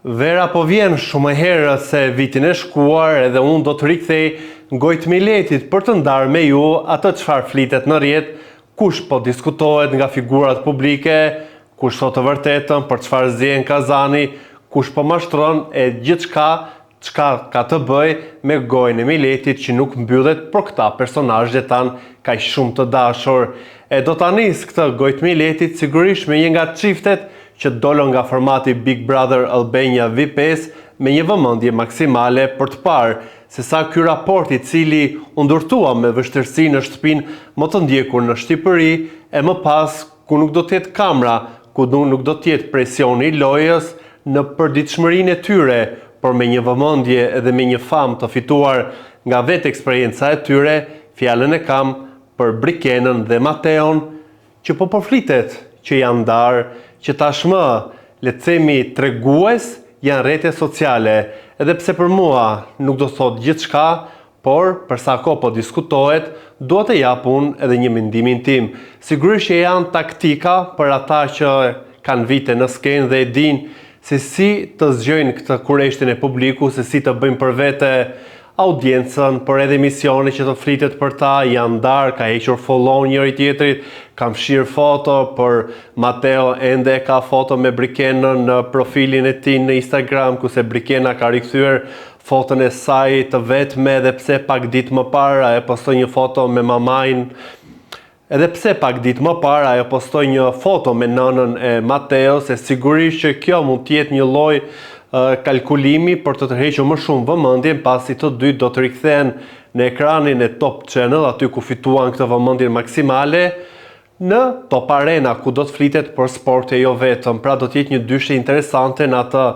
Vera po vjen shumë herë se vitin e shkuar edhe unë do të rikthej Gojt Miletit për të ndarë me ju atë çfarë flitet në rrjet, kush po diskutohet nga figurat publike, kush thot të vërtetën, për çfarë zihen kazani, kush po mashtron e gjithçka çka ka të bëj me Gojën e Miletit që nuk mbyllet për këta personazhe tan kaq shumë të dashur. E do ta nis këtë Gojt Miletit sigurisht me një nga çiftet që dolën nga formati Big Brother Albania V5 me një vëmendje maksimale për të parë se sa ky raport i cili u ndërtua me vështirësi në shtëpinë më të ndjekur në Shqipëri e më pas ku nuk do të jetë kamera, ku nuk do të jetë presioni i lojës në përditshmërinë e tyre, por me një vëmendje edhe me një famë të fituar nga vetë eksperienca e tyre, fjalën e kam për Brikenën dhe Mateon që po përflitet që janë ndarë, që tashmë, le të themi tregues, janë rrjete sociale, edhe pse për mua nuk do thot gjithçka, por për sa kohë po diskutohet, dua të jap unë edhe një mendimin tim. Sigurisht që janë taktika për ata që kanë vite në skenë dhe e dinë se si të zgjojnë këtë kurreshtin e publiku, se si të bëjnë për vete audiencën, por edhe emisione që të flitet për ta, janë ndarë, ka hequr follow njëri tjetrit, kam fshirë foto, por Mateo ende ka foto me Brikenën në profilin e tij në Instagram, ku se Brikena ka rikthyer foton e saj të vetme, edhe pse pak ditë më parë e postoi një foto me mamajin, edhe pse pak ditë më parë ajo postoi një foto me nënën e Mateo, se sigurisht që kjo mund të jetë një lloj kalkulimi për të tërhequr më shumë vëmendjen pasi të dy do të rikthehen në ekranin e Top Channel, aty ku fituan këtë vëmendjen maksimale, në Top Arena ku do të flitet për sport e jo vetëm. Pra do të jetë një dyshe interesante në atë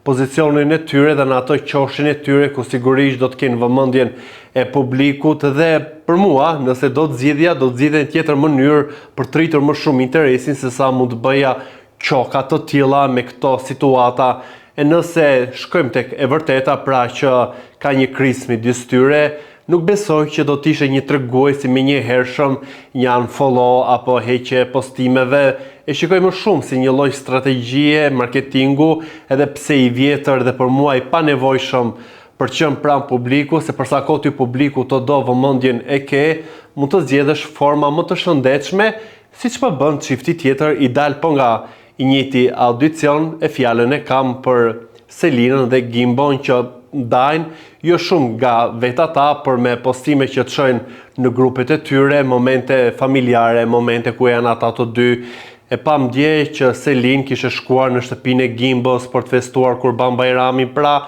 pozicionin e tyre dhe në atë qoshin e tyre ku sigurisht do të kenë vëmendjen e publikut dhe për mua, nëse do të zgjidhja në tjetër mënyrë për të rritur më shumë interesin se sa mund të bëja qoka të tilla me këto situata. E nëse shkojmë tek e vërteta, pra që ka një krizë midis tyre, nuk besoj që do të ishte një tregues me një hershëm, një unfollow apo heqje postimeve. E shikoj më shumë si një lloj strategjie marketingu, edhe pse i vjetër dhe për mua i panevojshëm për të qenë pranë publiku, se për sa kohë ty publiku të do vëmendjen e ke, mund të zgjedhësh forma më të shëndetshme, siç po bën çifti tjetër i dal po nga i njëjti audicion, e fjalën e kam për Selinën dhe Gimbon që ndajnë jo shumë nga vetë ata, por me postime që të shojnë në grupet e tyre, momente familjare, momente ku janë ata të dy. E pam dje që Selin kishte shkuar në shtëpinë e Gimbos për të festuar Kurban Bajramin, pra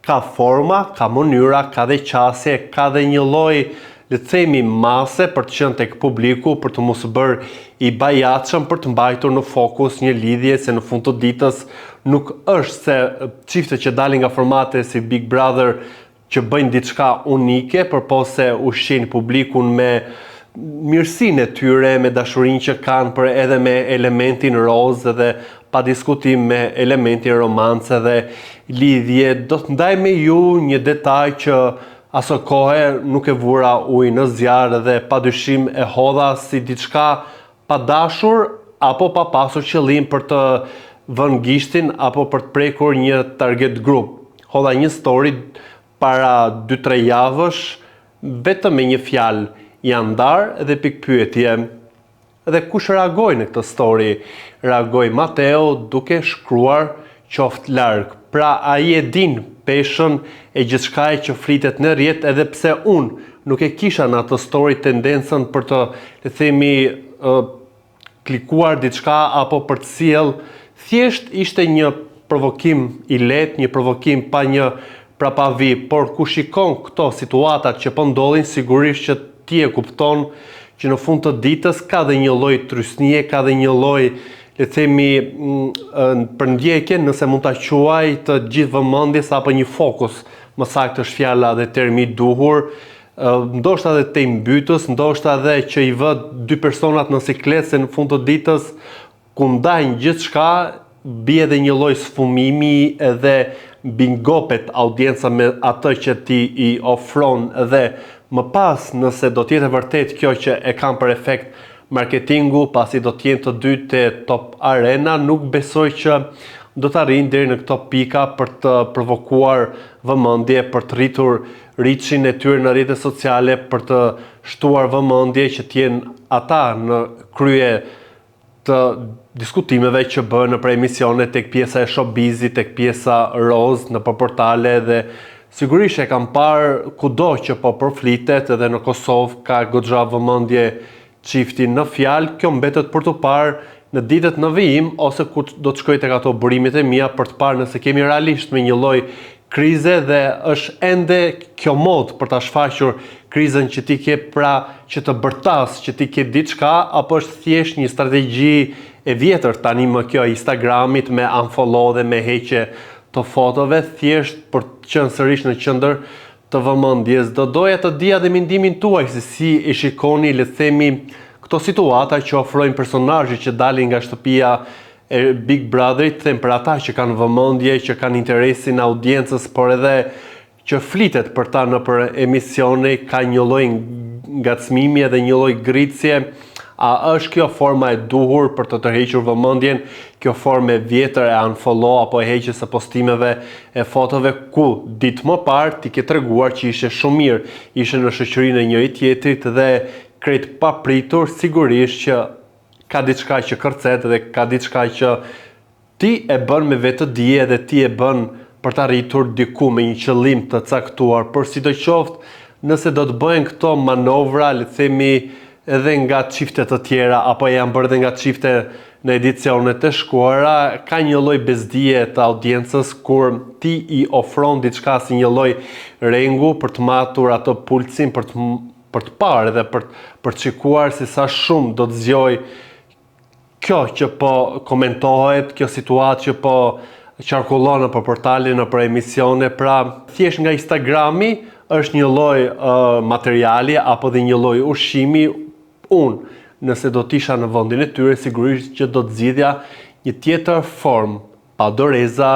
ka forma, ka mënyra, ka dhe qasje, ka dhe një lloj, le të themi, mase për të qenë tek publiku, për të mos bërë i bajatshëm, për të mbajtur në fokus një lidhje, se në fund të ditës nuk është se çiftet që dalin nga formate si Big Brother që bëjnë diçka unike, përpose ushqejnë publikun me mirësinë e tyre, me dashurinë që kanë, por edhe me elementin rozë dhe pa diskutim me elementin romance dhe lidhje. Do të ndaj me ju një detaj që aso kohë nuk e vura ujë në zjarr dhe padyshim e hodha si diçka pa dashur apo pa pasur qëllim për të vënë gishtin apo për të prekur një target group. Hodha një story para 2-3 javësh vetëm me një fjalë, janë ndarë dhe pikë pyetje. Dhe kush reagoi në këtë story? Reagoi Mateo duke shkruar qoftë larg. Pra ai e din peshën e gjithçka që flitet në rrjet, edhe pse unë nuk e kisha në atë story tendencën për të, le themi, klikuar diçka apo për të sjell, thjesht ishte një provokim i lehtë, një provokim pa një prapavi, por ku shikon këto situatat që po ndodhin, sigurisht që ti e kupton që në fund të ditës ka dhe një lloj trysnie, ka dhe një lloj, le të themi, përndjekje, nëse mund ta quaj, të gjithë vëmendjes apo një fokus, më saktë është fjala dhe termi i duhur, ndoshta edhe të mbytës, ndoshta edhe që i vë dy personat në sikletë, se në fund të ditës ku ndajnë gjithçka, bie edhe një lloj sfumimi edhe bingopet audienca me atë që ti i ofron, dhe më pas nëse do t'jetë vërtet kjo që e kam për efekt marketingu, pasi do t'jenë të dy të Top Arena, nuk besoj që do të arrijnë deri në këto pika për të provokuar vëmendje, për të rritur reachin e tyre në rrjetet sociale, për të shtuar vëmendje që të jenë ata në krye të diskutimeve që bëhen në emisione tek pjesa e showbizit, tek pjesa roz në portale dhe sigurisht e kam parë kudo që po përflitet edhe në Kosovë ka goxha vëmendje çifti në fjalë, kjo mbetet për të parë në ditët në vijim ose ku do të shkoj tek ato burimet e mia për të parë nëse kemi realisht me një lloj krize dhe është ende kjo mod për ta shfaqur krizën që ti ke pra që të bërtas, që ti ke diçka apo është thjesht një strategji e vjetër tani më kjo Instagramit me unfollow dhe me heqje të fotove thjesht për të qenë sërish në qendër të vëmendjes. Do doja të dija dhe mendimin tuaj se si e shikoni le të themi këto situata që ofrojnë personazhe që dalin nga shtëpia e Big Brotherit, them për ata që kanë vëmendje, që kanë interesin e audiencës, por edhe që flitet për ta në për emisione, ka një lloj ngacmimi edhe një lloj gritësie. A është kjo forma e duhur për të tërhequr vëmendjen, kjo formë e vjetër e unfollow apo e heqjes së postimeve e fotove ku ditë më parë ti ke treguar që ishe shumë mirë, ishe në shoqërinë e njëri tjetrit dhe krejt papritur sigurisht që ka diçka që kërcet dhe ka diçka që ti e bën me vetë dije dhe ti e bën për të arritur diku me një qëllim të caktuar, por sidoqoftë nëse do të bëhen këto manovra, le të themi edhe nga çifte të tjera apo janë bërë edhe nga çifte në edicionet e shkuara, ka një lloj bezdije të audiencës kur ti i ofron diçka si një lloj rengu për të matur ato pulsin, për të parë dhe për të shikuar se sa shumë do të zgjoj kjo që po komentohet, kjo situatë që po qarkullon nëpër portale, nëpër emisione, pra thjesht nga Instagrami është një lloj materiali apo dhe një lloj ushqimi. Unë, nëse do t'isha në vendin e tyre, sigurisht që do të zgjidhja një tjetër formë, pa doreza,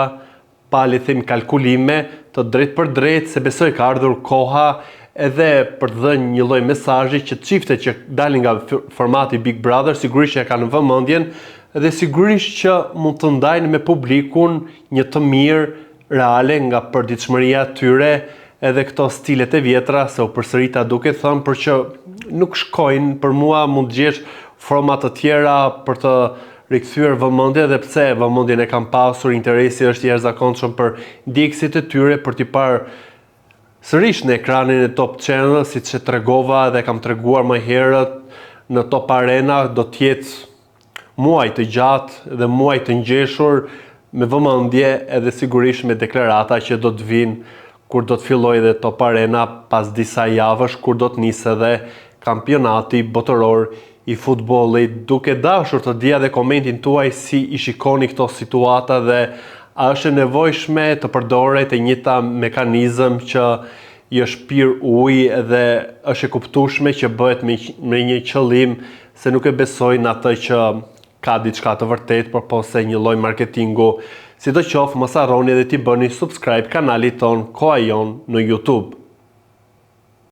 pa le të them kalkulime, të drejt për drejt, se besoj ka ardhur koha edhe për të dhënë një lloj mesazhi që çiftet që dalin nga formati Big Brother sigurisht që e kanë vëmendjen dhe sigurisht që mund të ndajnë me publikun një të mirë reale nga përditshmëria e tyre, edhe këto stilet e vjetra se u përsërita duke thënë për që nuk shkojnë, për mua mund të gjesh forma të tjera për të rikthyer vëmendje dhe pse vëmendjen e kam pasur, interesi është i jashtëzakonshëm për ndjekësit e tyre për t'i parë sërish në ekranin e Top Channel, siç e tregova dhe kam treguar më herët në Top Arena, do të jetë muaj të gjatë dhe muaj të ngjeshur me vëmendje edhe sigurisht me deklarata që do të vinë kur do të filloj dhe Top Arena pas disa javësh, kur do të nisë edhe kampionati botëror i futbollit. Duke dashur të dija dhe komentin tuaj si i shikoni këto situata dhe a është e nevojshme të përdoret e njëjta mekanizëm që i është pirë ujë dhe është e kuptueshme që bëhet me një qëllim, se nuk e besojnë atë që ka diçka të vërtet, por po se një lloj marketingu. Sidoqoftë, mos harroni edhe t'i bëni subscribe kanalit ton Koha Jon në YouTube.